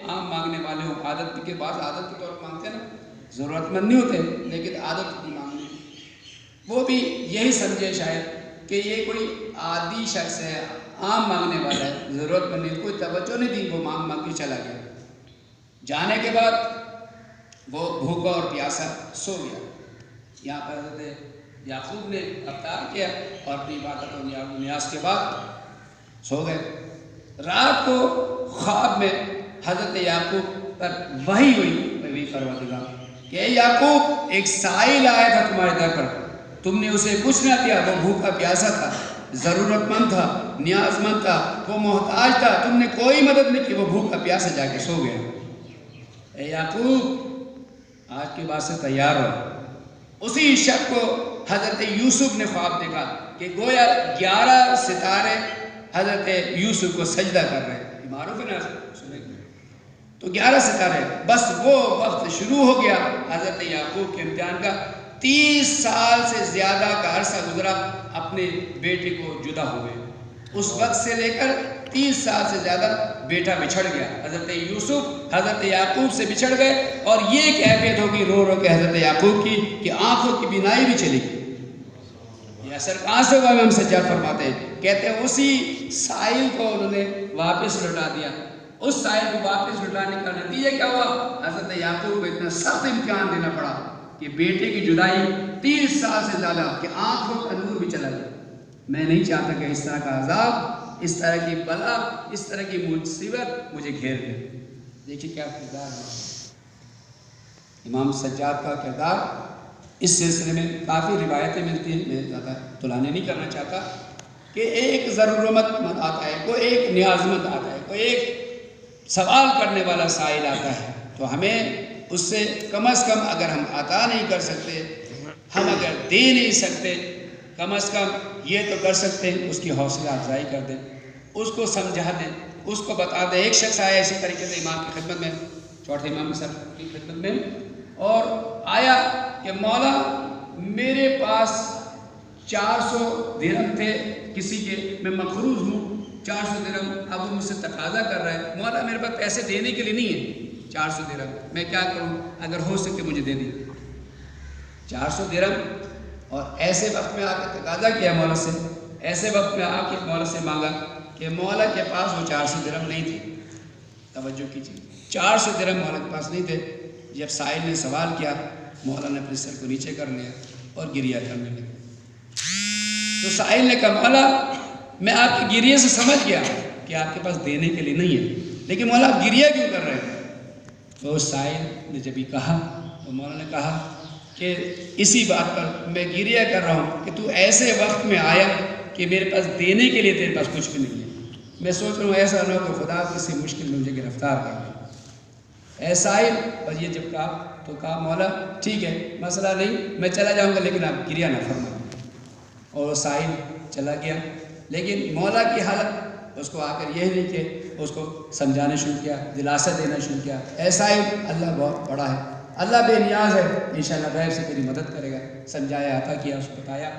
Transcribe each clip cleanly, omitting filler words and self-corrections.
عام مانگنے والے ہوں، عادت کے بعد عادت کے طور پر مانگتے ہیں نا، ضرورت مند نہیں ہوتے لیکن عادت کی مانگنی، وہ بھی یہی سمجھے شاید کہ یہ کوئی عادی شخص ہے، عام مانگنے والا ہے، ضرورت مند نہیں، کوئی توجہ نہیں دی، وہ مانگ مانگ کے چلا گیا۔ جانے کے بعد وہ بھوکا اور پیاسا سو گیا۔ یہاں پر حضرت یعقوب نے افطار کیا اور اپنی عبادت اور نیاز کے بعد سو گئے۔ رات کو خواب میں حضرت یعقوب پر وحی ہوئی پروردگار کہ اے یعقوب، ایک سائل آیا تھا تمہارے در پر، تم نے اسے کچھ نہ دیا، وہ بھوکا پیاسا تھا، ضرورت مند تھا، نیاز مند تھا، وہ محتاج تھا، تم نے کوئی مدد نہیں کی، وہ بھوکا پیاسا جا کے سو گیا۔ اے یعقوب، آج کے بعد سے تیار ہو۔ اسی شب کو حضرت یوسف نے خواب دیکھا کہ گویا 11 ستارے حضرت یوسف کو سجدہ کر رہے ہیں، معروف ہے نا تو 11 ستارے، بس وہ وقت شروع ہو گیا حضرت یعقوب کے امتحان کا۔ 30 سال سے زیادہ کا عرصہ گزرا اپنے بیٹے کو جدا ہوئے، اس وقت سے لے کر 30 سال سے زیادہ بیٹا بچھڑ گیا۔ حضرت یوسف حضرت یعقوب سے بچھڑ گئے اور یہ کیفیت ہوگی رو رو کے حضرت یعقوب کی کہ آنکھوں کی بینائی بھی چلی گئی۔ یہ اثر کہاں سے ہوا؟ امام سجاد فرماتے ہیں، کہتے ہیں اسی سائل کو انہوں نے واپس لوٹا دیا۔ اس سائل کو واپس لوٹانے کا نتیجہ کیا ہوا؟ حضرت یعقوب کو اتنا سخت امتحان دینا پڑا کہ بیٹے کی جدائی 30 سال سے زیادہ کہ آنکھوں کا نور بھی چلا گیا۔ میں نہیں چاہتا کہ اس طرح کا عذاب، اس طرح کی بلا، اس طرح کی مصیبت مجھے گھیر دے۔ دیکھیے کیا کردار ہے امام سجاد کا کردار۔ اس سلسلے میں کافی روایتیں ملتی ہیں، میں زیادہ تلانے نہیں کرنا چاہتا، کہ ایک ضرورت مند آتا ہے، کوئی ایک نیاز مند آتا ہے، کوئی ایک سوال کرنے والا سائل آتا ہے، تو ہمیں اس سے کم از کم اگر ہم عطا نہیں کر سکتے، ہم اگر دے نہیں سکتے، کم از کم یہ تو کر سکتے ہیں اس کی حوصلہ افزائی کر دیں، اس کو سمجھا دیں، اس کو بتا دیں۔ ایک شخص آیا اسی طریقے سے امام کی خدمت میں، چوتھے امام صاحب کی خدمت میں، اور آیا کہ مولا میرے پاس 400 درہم تھے کسی کے، میں مقروض ہوں 400 درہم، اب وہ مجھ سے تقاضا کر رہا ہے، مولا میرے پاس پیسے دینے کے لیے نہیں ہے 400 درہم، میں کیا کروں؟ اگر ہو سکے مجھے دے دیں 400 درہم۔ اور ایسے وقت میں آ کے تقاضا کیا مولا سے، ایسے وقت میں آ کے مولا سے مانگا کہ مولا کے پاس وہ 400 درہم نہیں تھے۔ توجہ کیجیے، 400 درہم مولا کے پاس نہیں تھے۔ جب سائل نے سوال کیا، مولا نے اپنے سر کو نیچے کر لیا اور گریہ کرنے لگا۔ تو سائل نے کہا مولا میں آپ کے گریہ سے سمجھ گیا کہ آپ کے پاس دینے کے لیے نہیں ہے، لیکن مولا آپ گریہ کیوں کر رہے ہیں؟ تو سائل نے جب یہ کہا تو مولا نے کہا کہ اسی بات پر میں گریہ کر رہا ہوں کہ تو ایسے وقت میں آیا کہ میرے پاس دینے کے لیے تیرے پاس کچھ بھی نہیں ہے۔ میں سوچ رہا ہوں ایسا نہ ہو کہ خدا کسی مشکل میں مجھے گرفتار کر دے۔ اے سائل، بس یہ جب کہا تو کہا مولا ٹھیک ہے مسئلہ نہیں، میں چلا جاؤں گا لیکن آپ گریہ نہ فرمائیں۔ اور وہ سائل چلا گیا، لیکن مولا کی حالت اس کو آ کر یہ نہیں کہ اس کو سمجھانا شروع کیا، دلاسا دینا شروع کیا، اے سائل اللہ بہت بڑا ہے، اللہ بے نیاز ہے، انشاءاللہ غیب سے تیری مدد کرے گا۔ سمجھایا، عطا کیا، اس کو بتایا۔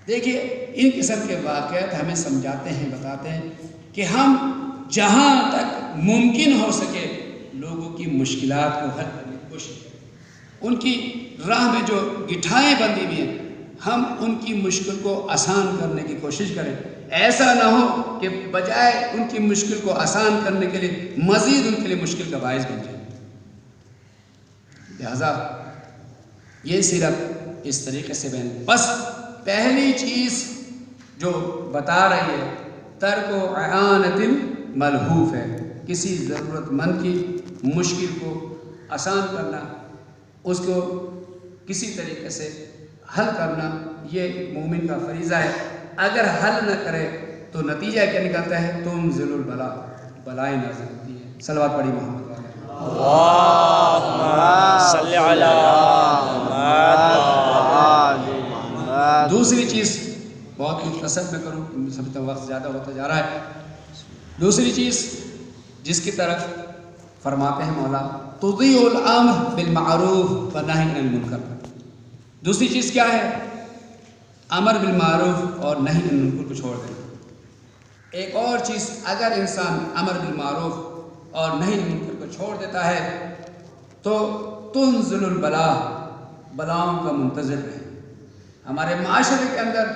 دیکھیے ان قسم کے واقعات ہمیں سمجھاتے ہیں، بتاتے ہیں کہ ہم جہاں تک ممکن ہو سکے لوگوں کی مشکلات کو حل کرنے کی کوشش کریں۔ ان کی راہ میں جو گٹھائیں بندھی ہوئی ہیں، ہم ان کی مشکل کو آسان کرنے کی کوشش کریں۔ ایسا نہ ہو کہ بجائے ان کی مشکل کو آسان کرنے کے لیے مزید ان کے لیے مشکل کا باعث بن جائے۔ لہذا یہ سیرت اس طریقے سے بیان۔ بس پہلی چیز جو بتا رہی ہے ترک و اعانت الملہوف ہے، کسی ضرورت مند کی مشکل کو آسان کرنا، اس کو کسی طریقے سے حل کرنا، یہ مومن کا فریضہ ہے۔ اگر حل نہ کرے تو نتیجہ کیا نکلتا ہے؟ تنزل البلا، بلائیں نازل ہوتی ہیں۔ صلوات پڑھی محمد والے۔ صلی علی محمد۔ دوسری چیز بہت مختصر میں کروں، سمجھتا ہوں وقت زیادہ ہوتا جا رہا ہے۔ دوسری چیز جس کی طرف فرماتے ہیں مولا تضیع الامر بالمعروف ونہی عن المنکر۔ دوسری چیز کیا ہے؟ امر بالمعروف اور نہی عن المنکر کو چھوڑ دینا۔ ایک اور چیز، اگر انسان امر بالمعروف اور نہی عن المنکر کو کو چھوڑ دیتا ہے تو تنزل البلا، بلاؤں کا منتظر رہے۔ ہمارے معاشرے کے اندر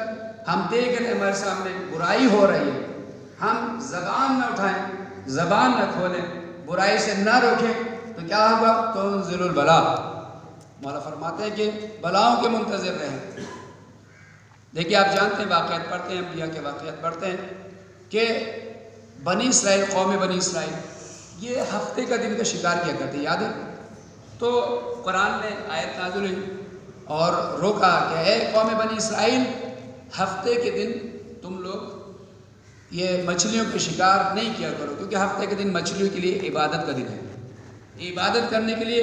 ہم دیکھ رہے ہیں ہمارے سامنے برائی ہو رہی ہے، ہم زبان نہ اٹھائیں، زبان نہ کھولیں، برائی سے نہ روکیں تو کیا ہوگا؟ تنزل البلا، مولا فرماتے ہیں کہ بلاؤں کے منتظر رہیں۔ دیکھیے آپ جانتے ہیں، واقعات پڑھتے ہیں، انبیاء کے واقعات پڑھتے ہیں کہ بنی اسرائیل، قوم بنی اسرائیل یہ ہفتے کا دن کا شکار کیا کرتے، یاد ہے؟ تو قرآن نے آیت نازل ہوئی اور روکا کہ اے قوم بنی اسرائیل، ہفتے کے دن تم لوگ یہ مچھلیوں کے شکار نہیں کیا کرو، کیونکہ ہفتے کے دن مچھلیوں کے لیے عبادت کا دن ہے۔ عبادت کرنے کے لیے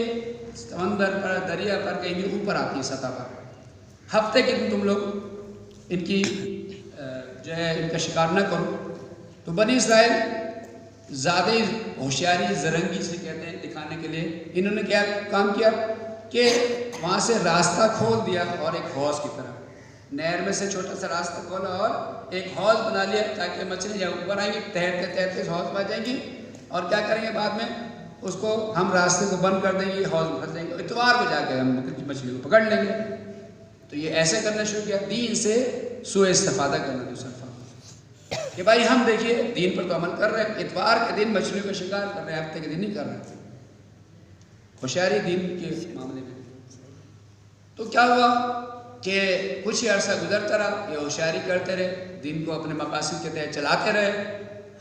سمندر پر، دریا پر، کہیں بھی اوپر آتی ہے سطح پر۔ ہفتے کے دن تم لوگ ان کی جو ہے ان کا شکار نہ کرو۔ تو بنی اسرائیل زیادہ ہوشیاری، زرنگی سے کہتے ہیں دکھانے کے لیے، انہوں نے کیا کام کیا کہ وہاں سے راستہ کھول دیا اور ایک حوض کی طرح نہر میں سے چھوٹا سا راستہ کھولا اور ایک حوض بنا لیا تاکہ مچھلی جب اوپر آئیں گی تیرتے تیرتے اس حوض میں آ جائیں گی اور کیا کریں گے بعد میں اس کو ہم راستے کو بند کر دیں گے، حوض میں پھنس جائیں گے، اتوار کو جا کے ہم مچھلی کو پکڑ لیں گے۔ تو یہ ایسے کرنا شروع کیا، دین سے سوء استفادہ کرنا دوسرا کہ بھائی ہم دیکھیے دین پر تو عمل کر رہے ہیں، اتوار کے دن مچھلیوں کا شکار کر رہے ہیں، ہفتے کے دن نہیں کر رہے ہیں، ہوشیاری دین کے معاملے میں۔ تو کیا ہوا کہ کچھ ہی عرصہ گزرتا رہا، یہ ہوشیاری کرتے رہے، دین کو اپنے مقاصد کے تحت چلاتے رہے۔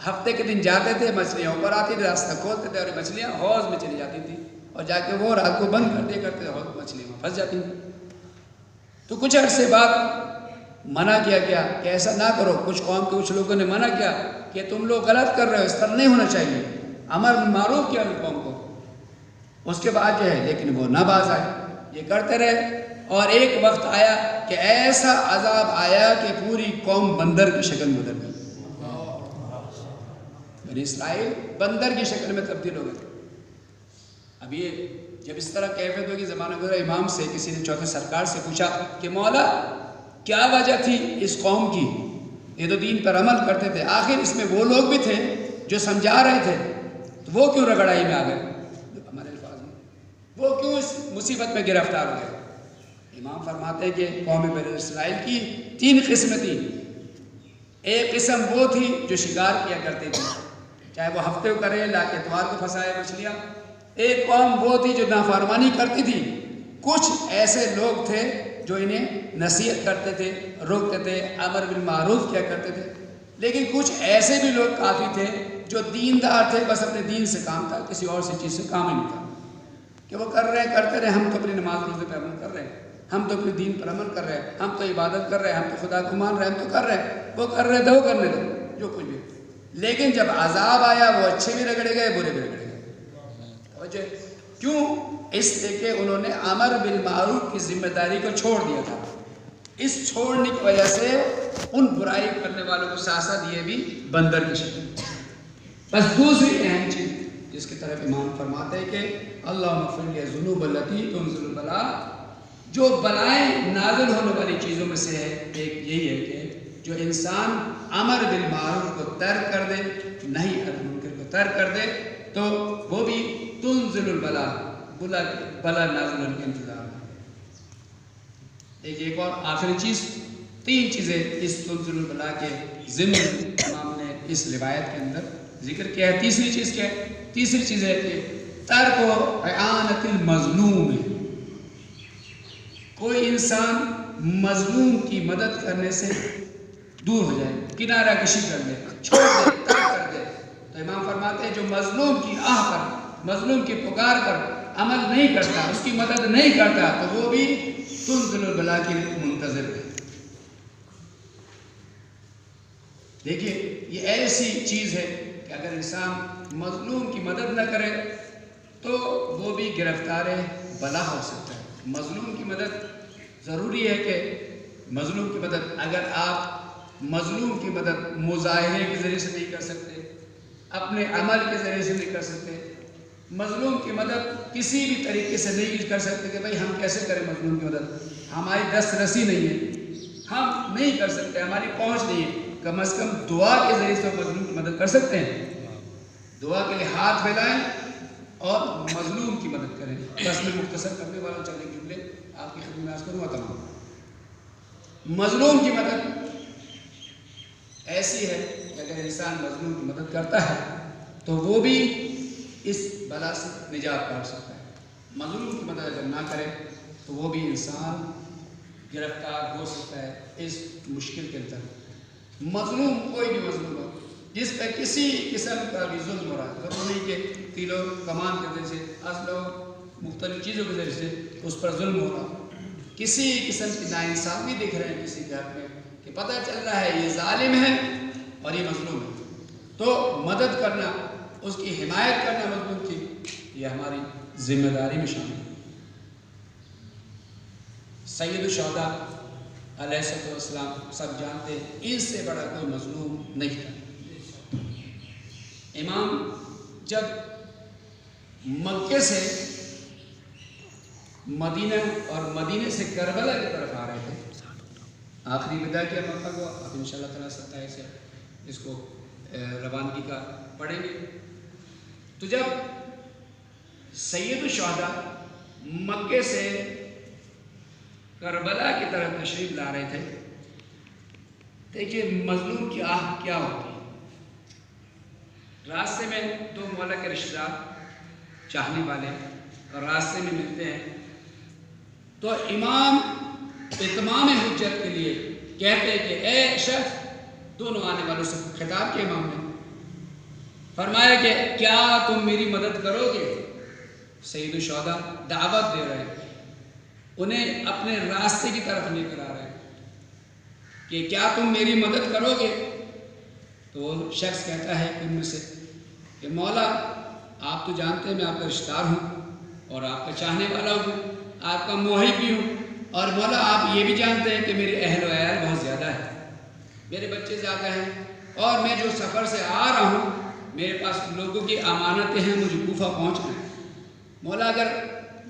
ہفتے کے دن جاتے تھے، مچھلیاں اوپر آتی تھی، راستہ کھولتے تھے اور مچھلیاں حوض میں چلی جاتی تھیں اور جا کے وہ رات کو بند کر دیا کرتے تھے، مچھلیاں وہاں پھنس جاتی تھیں۔ تو کچھ عرصے بعد منع کیا گیا کہ ایسا نہ کرو، کچھ قوم کے کچھ لوگوں نے منع کیا کہ تم لوگ غلط کر رہے ہو، اس طرح نہیں ہونا چاہیے، امر بالمعروف کیا ان قوم کو۔ اس کے بعد جو ہے لیکن وہ نہ باز آئے، یہ کرتے رہے اور ایک وقت آیا کہ ایسا عذاب آیا کہ پوری قوم بندر کی شکل میں بدل گئی، بنی اسرائیل بندر کی شکل میں تبدیل ہو گئے۔ اب یہ جب اس طرح کیفیت ہوگی، زمانہ گزرا، امام سے کسی نے چوتھے سرکار سے پوچھا کہ مولا کیا وجہ تھی اس قوم کی، یہ تو دین پر عمل کرتے تھے، آخر اس میں وہ لوگ بھی تھے جو سمجھا رہے تھے، تو وہ کیوں رگڑائی میں آ گئے، ہمارے الفاظ میں وہ کیوں اس مصیبت میں گرفتار ہو گئے۔ امام فرماتے ہیں کہ قوم بنی اسرائیل کی 3 قسمیں تھیں۔ ایک قسم وہ تھی جو شکار کیا کرتے تھے، چاہے وہ ہفتے کو کرے، لا کے اتوار کو پھنسائے مچھلیاں۔ ایک قوم وہ تھی جو نافرمانی کرتی تھی، کچھ ایسے لوگ تھے جو انہیں نصیحت کرتے تھے، روکتے تھے، امر بالمعروف کیا کرتے تھے۔ لیکن کچھ ایسے بھی لوگ کافی تھے جو دیندار تھے، بس اپنے دین سے کام تھا، کسی اور سی چیز سے کام ہی نہیں تھا، کہ وہ کر رہے ہیں، کرتے رہے، ہم تو اپنی نماز روزے پہ عمل کر رہے ہیں، ہم تو اپنے دین پر عمل کر رہے ہیں، ہم تو عبادت کر رہے ہیں، ہم تو خدا کو مان رہے ہیں، ہم تو کر رہے ہیں، وہ کر رہے تھے، وہ کرنے دو جو کچھ بھی۔ لیکن جب عذاب آیا وہ اچھے بھی رگڑے گئے، برے بھی رگڑے گئے۔ کیوں؟ اس لیے کہ انہوں نے امر بالمعروف کی ذمہ داری کو چھوڑ دیا تھا۔ اس چھوڑنے کی وجہ سے ان برائی کرنے والوں کو ساتھ ساتھ یہ بھی بندر کی شکل۔ بس دوسری اہم چیز جس کی طرف امام فرماتے ہیں کہ اللہم اغفر لی الذنوب التی تنزل البلاء، جو بلائیں نازل ہونے والی چیزوں میں سے ہے ایک یہی ہے کہ جو انسان امر بالمعروف کو ترک کر دے، نہی عن المنکر کو ترک کر دے، تو وہ بھی تنزل البلاء، بلا نازل ہونے کا انتظار ہے۔ ایک اور آخری چیز، 3 چیزیں اس تنزل البلاء کے ضمن امام نے اس روایت کے اندر ذکر کیا ہے۔ تیسری چیز کیا ہے؟ تیسری چیز ہے کہ ترک اعانت المظلوم، کوئی انسان مظلوم کی مدد کرنے سے دور ہو جائے، کنارہ کشی کر دے، چھوڑ دے، ترک کر دے۔ تو امام فرماتے ہیں جو مظلوم کی آہ پر، مظلوم کی پکار پر عمل نہیں کرتا، اس کی مدد نہیں کرتا، تو وہ بھی تنزل البلاء کی منتظر ہے۔ دیکھیے یہ ایسی چیز ہے کہ اگر انسان مظلوم کی مدد نہ کرے تو وہ بھی گرفتار بلا ہو سکتا ہے۔ مظلوم کی مدد ضروری ہے کہ مظلوم کی مدد، اگر آپ مظلوم کی مدد مظاہرے کے ذریعے سے نہیں کر سکتے، اپنے عمل کے ذریعے سے نہیں کر سکتے، مظلوم کی مدد کسی بھی طریقے سے نہیں کر سکتے کہ بھائی ہم کیسے کریں مظلوم کی مدد، ہماری دست رسی نہیں ہے، ہم نہیں کر سکتے، ہماری پہنچ نہیں ہے، کم از کم دعا کے ذریعے سے مظلوم کی مدد کر سکتے ہیں۔ دعا کے لیے ہاتھ پھیلائیں اور مظلوم کی مدد کریں. بس میں مختصر کرنے والا چند جملے آپ کی خدمت میں عرض کروں گا. تمام مظلوم کی مدد ایسی ہے کہ اگر انسان مظلوم کی مدد کرتا ہے تو وہ بھی اس بلا سے نجات پا سکتا ہے. مظلوم کی مدد اگر نہ کرے تو وہ بھی انسان گرفتار ہو سکتا ہے اس مشکل کے اندر. مظلوم کوئی بھی مظلوم ہو جس پہ کسی قسم کا بھی ظلم ہو رہا ہے, ضروری کہ تیلو کمان کے ذریعے سے اسلحہ مختلف چیزوں کے ذریعے سے اس پر ظلم ہو رہا, کسی قسم کی ناانصافی دکھ رہے ہیں کسی کے حق میں کہ پتہ چل رہا ہے یہ ظالم ہے اور یہ مظلوم ہے, تو مدد کرنا, اس کی حمایت کرنا مظلوم کی, یہ ہماری ذمہ داری میں شامل ہے. سید الشہداء علیہ السلام سب جانتے ہیں, ان سے بڑا کوئی مظلوم نہیں تھا. امام جب مکے سے مدینہ اور مدینے سے کربلا کی طرف آ رہے تھے, آخری ودا کیا مکہ کو, اب انشاءاللہ تعالیٰ 27 سے اس کو روانگی کا پڑھیں گے. تو جب سید الشہداء مکے سے کربلا کی طرف تشریف لا رہے تھے, دیکھیے مظلوم کی آہ کیا ہوتی ہے. راستے میں دو مولا کے رشتہ دار چاہنے والے اور راستے میں ملتے ہیں, تو امام اتمام حجت کے لیے کہتے ہیں کہ اے شخص, دونوں آنے والوں سے خطاب کیا امام نے, فرمایا کہ کیا تم میری مدد کرو گے. سید الشہداء دعوت دے رہے ہیں, انہیں اپنے راستے کی طرف لے کر آ رہے ہیں کہ کیا تم میری مدد کرو گے. تو وہ شخص کہتا ہے ان میں سے کہ مولا آپ تو جانتے ہیں میں آپ کا رشتہ دار ہوں اور آپ کا چاہنے والا ہوں, آپ کا محب بھی ہوں, اور مولا آپ یہ بھی جانتے ہیں کہ میرے اہل و عیال بہت زیادہ ہے, میرے بچے زیادہ ہیں, اور میں جو سفر سے آ رہا ہوں میرے پاس لوگوں کی امانتیں ہیں, مجھے کوفہ پہنچنا ہے. مولا اگر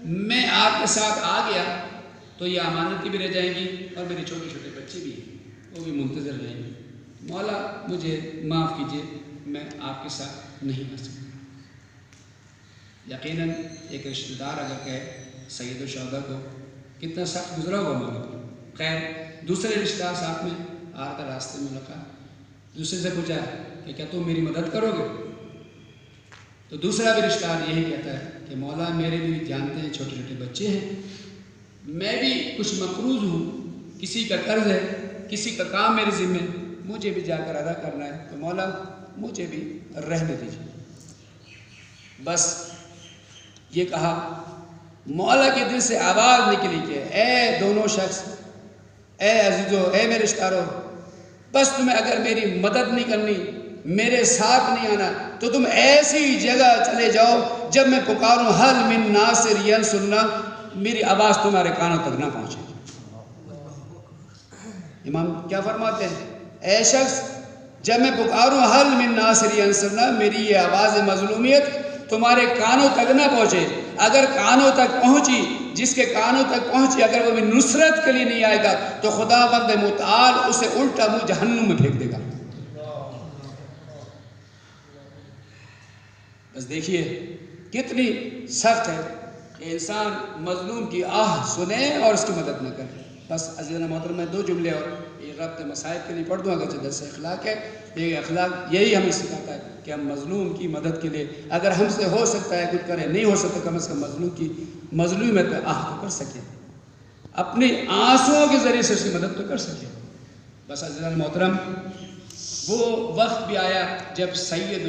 میں آپ کے ساتھ آ گیا تو یہ امانتیں بھی رہ جائیں گی اور میرے چھوٹے چھوٹے بچے بھی ہیں, وہ بھی منتظر رہیں گے. مولا مجھے معاف کیجئے, میں آپ کے ساتھ نہیں آ سکتا. یقیناً ایک رشتہ دار اگر کہے سید الشہداء کو کتنا سخت گزرا ہوگا مولا. خیر دوسرے رشتہ دار ساتھ میں آ کر راستے میں ملاقات, دوسرے سے پوچھا کہ کیا تم میری مدد کرو گے. تو دوسرا بھی رشتہ دار یہی کہتا ہے کہ مولا میرے بھی جانتے ہیں چھوٹے چھوٹے بچے ہیں, میں بھی کچھ مقروض ہوں, کسی کا قرض ہے, کسی کا کام میرے ذمہ, مجھے بھی جا کر ادا کرنا ہے, تو مولا مجھے بھی رہنے دیجیے. بس یہ کہا, مولا کے دل سے آواز نکلی کہ اے دونوں شخص, اے عزیزو, اے میرے رشتہ دارو, بس تمہیں اگر میری مدد نہیں کرنی, میرے ساتھ نہیں آنا, تو تم ایسی جگہ چلے جاؤ جب میں پکاروں حل من ناصر ینصرنا, میری آواز تمہارے کانوں تک نہ پہنچے. امام کیا فرماتے ہیں, اے شخص جب میں پکاروں حل من ناصر ینصرنا, میری یہ آواز مظلومیت تمہارے کانوں تک نہ پہنچے. اگر کانوں تک پہنچی, جس کے کانوں تک پہنچی, اگر وہ بھی نصرت کے لیے نہیں آئے گا تو خداوند متعال اسے الٹا منہ جہنم میں پھینک دے گا. بس دیکھیے کتنی سخت ہے کہ انسان مظلوم کی آہ سنے اور اس کی مدد نہ کرے. بس عزیزان محترم, میں دو جملے اور یہ ربط مصائب کے لیے پڑھ دوں, اگرچہ درس اخلاق ہے. یہ اخلاق یہی ہمیں سکھاتا ہے کہ ہم مظلوم کی مدد کے لیے اگر ہم سے ہو سکتا ہے کچھ کریں, نہیں ہو سکتا کم از کم مظلوم کی مظلومیت پہ آہ تو کر سکے, اپنے آنسوؤں کے ذریعے سے اس کی مدد تو کر سکے. بس عزیزان محترم, وہ وقت بھی آیا جب سید